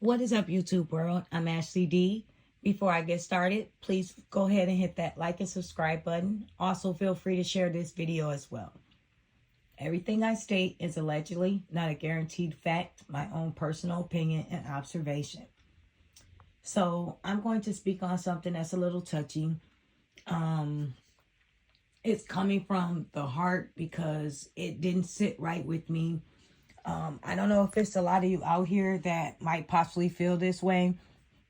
What is up, YouTube world? I'm Ashley D. Before I get started, please go ahead and hit that like and subscribe button. Also, feel free to share this video as well. Everything I state is allegedly, not a guaranteed fact, my own personal opinion and observation. So, I'm going to speak on something that's a little touchy. It's coming from the heart because it didn't sit right with me. I don't know if it's a lot of you out here that might possibly feel this way.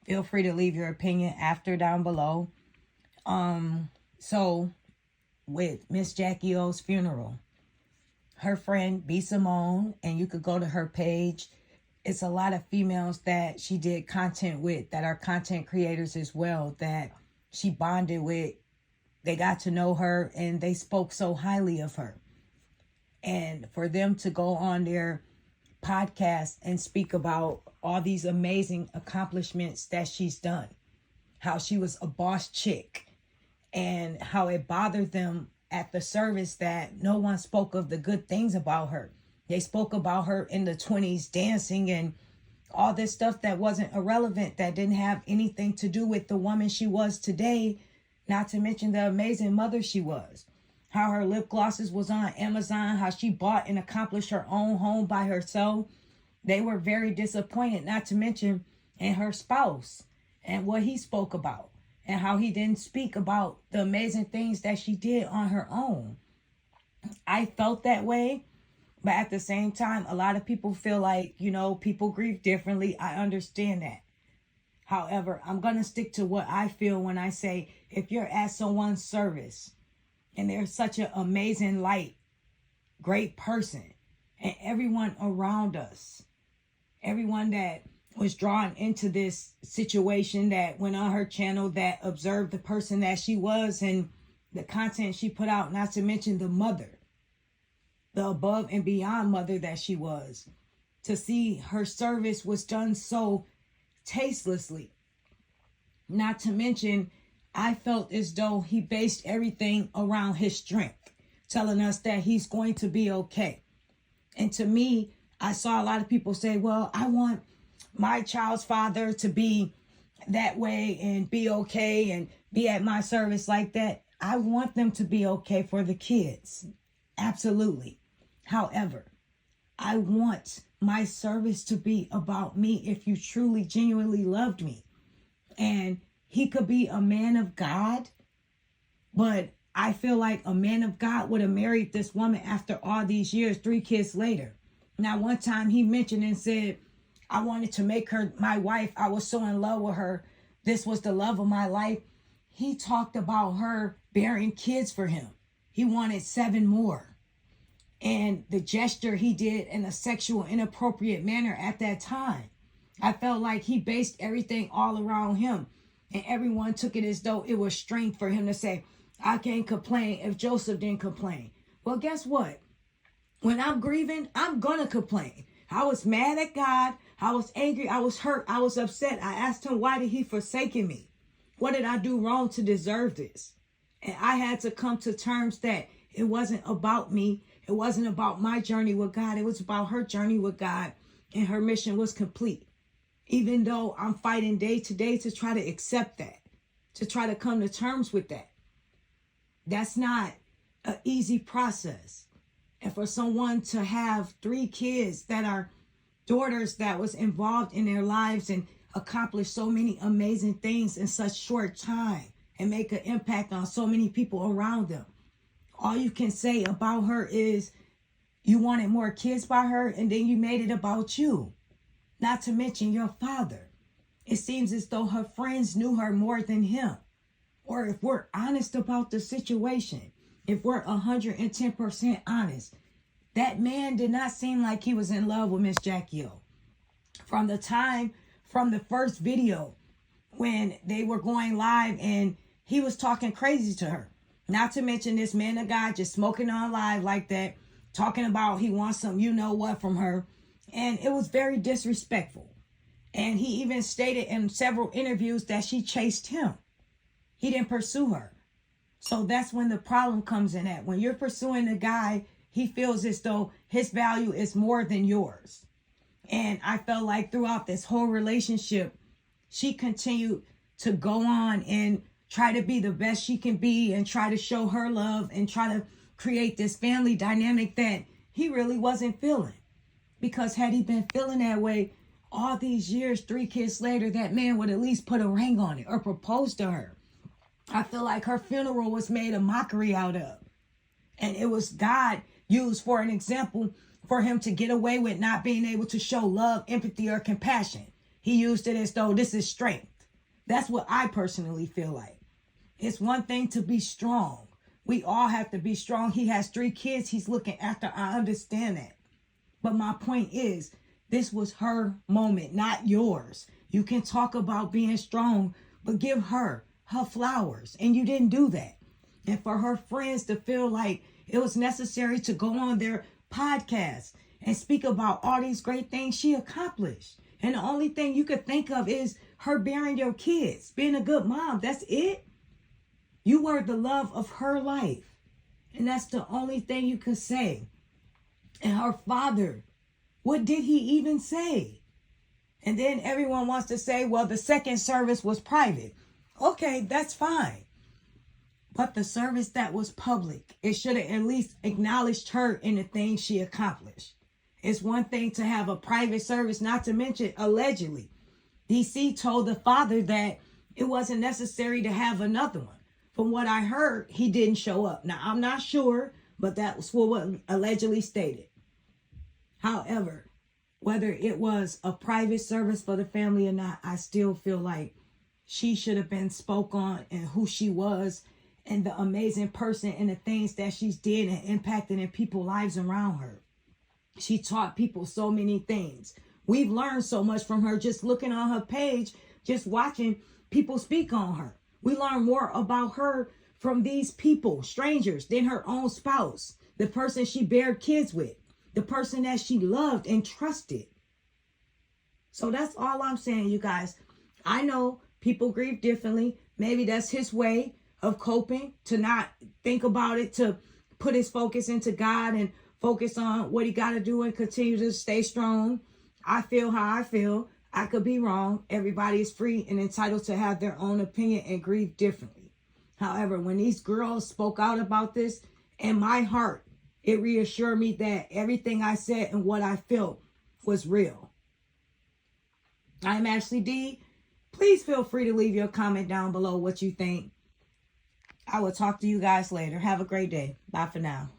Feel free to leave your opinion after down below. So with Miss Jacky Oh's funeral, her friend B. Simone, and you could go to her page. It's a lot of females that she did content with that are content creators as well that she bonded with. They got to know her and they spoke so highly of her. And for them to go on their podcast and speak about all these amazing accomplishments that she's done, how she was a boss chick, and how it bothered them at the service that no one spoke of the good things about her. They spoke about her in the 20s dancing and all this stuff that wasn't irrelevant, that didn't have anything to do with the woman she was today, not to mention the amazing mother she was. How her lip glosses was on Amazon, how she bought and accomplished her own home by herself. They were very disappointed, not to mention, in her spouse and what he spoke about and how he didn't speak about the amazing things that she did on her own. I felt that way, but at the same time, a lot of people feel like, people grieve differently. I understand that. However, I'm going to stick to what I feel when I say, if you're at someone's service, and they're such an amazing light, great person. And everyone around us, everyone that was drawn into this situation, that went on her channel, that observed the person that she was and the content she put out, not to mention the mother, the above and beyond mother that she was. To see her service was done so tastelessly. Not to mention, I felt as though he based everything around his strength, telling us that he's going to be okay. And to me, I saw a lot of people say, well, I want my child's father to be that way and be okay and be at my service like that. I want them to be okay for the kids. Absolutely. However, I want my service to be about me if you truly, genuinely loved me. And he could be a man of God, but I feel like a man of God would have married this woman after all these years, 3 kids later. Now, one time he mentioned and said, I wanted to make her my wife. I was so in love with her. This was the love of my life. He talked about her bearing kids for him. He wanted 7 more. And the gesture he did in a sexual, inappropriate manner at that time, I felt like he based everything all around him. And everyone took it as though it was strength for him to say, I can't complain if Joseph didn't complain. Well, guess what? When I'm grieving, I'm going to complain. I was mad at God. I was angry. I was hurt. I was upset. I asked him, why did he forsake me? What did I do wrong to deserve this? And I had to come to terms that it wasn't about me. It wasn't about my journey with God. It was about her journey with God. And her mission was complete. Even though I'm fighting day to day to try to accept that, to try to come to terms with that. That's not an easy process. And for someone to have 3 kids that are daughters that was involved in their lives and accomplish so many amazing things in such short time and make an impact on so many people around them. All you can say about her is you wanted more kids by her and then you made it about you. Not to mention your father. It seems as though her friends knew her more than him. Or if we're honest about the situation, if we're 110% honest, that man did not seem like he was in love with Miss Jacky Oh. From the first video, when they were going live and he was talking crazy to her. Not to mention this man of God just smoking on live like that, talking about he wants some you-know-what from her. And it was very disrespectful. And he even stated in several interviews that she chased him. He didn't pursue her. So that's when the problem comes in at. When you're pursuing a guy, he feels as though his value is more than yours. And I felt like throughout this whole relationship, she continued to go on and try to be the best she can be and try to show her love and try to create this family dynamic that he really wasn't feeling. Because had he been feeling that way all these years, 3 kids later, that man would at least put a ring on it or propose to her. I feel like her funeral was made a mockery out of. And it was God used for an example for him to get away with not being able to show love, empathy, or compassion. He used it as though this is strength. That's what I personally feel like. It's one thing to be strong. We all have to be strong. He has 3 kids he's looking after. I understand that. But my point is, this was her moment, not yours. You can talk about being strong, but give her flowers. And you didn't do that. And for her friends to feel like it was necessary to go on their podcast and speak about all these great things she accomplished. And the only thing you could think of is her bearing your kids, being a good mom. That's it. You were the love of her life. And that's the only thing you could say. And her father, what did he even say? And then everyone wants to say, well, the second service was private. Okay, that's fine. But the service that was public, it should have at least acknowledged her in the things she accomplished. It's one thing to have a private service, not to mention, allegedly, DC told the father that it wasn't necessary to have another one. From what I heard, he didn't show up. Now, I'm not sure, but that was what allegedly stated. However, whether it was a private service for the family or not, I still feel like she should have been spoke on and who she was and the amazing person and the things that she's did and impacted in people's lives around her. She taught people so many things. We've learned so much from her just looking on her page, just watching people speak on her. We learn more about her from these people, strangers, than her own spouse, the person she bared kids with, the person that she loved and trusted. So that's all I'm saying, you guys. I know people grieve differently. Maybe that's his way of coping, to not think about it, to put his focus into God and focus on what he got to do and continue to stay strong. I feel how I feel. I could be wrong. Everybody is free and entitled to have their own opinion and grieve differently. However, when these girls spoke out about this, in my heart, it reassured me that everything I said and what I felt was real. I'm Ashley D. Please feel free to leave your comment down below what you think. I will talk to you guys later. Have a great day. Bye for now.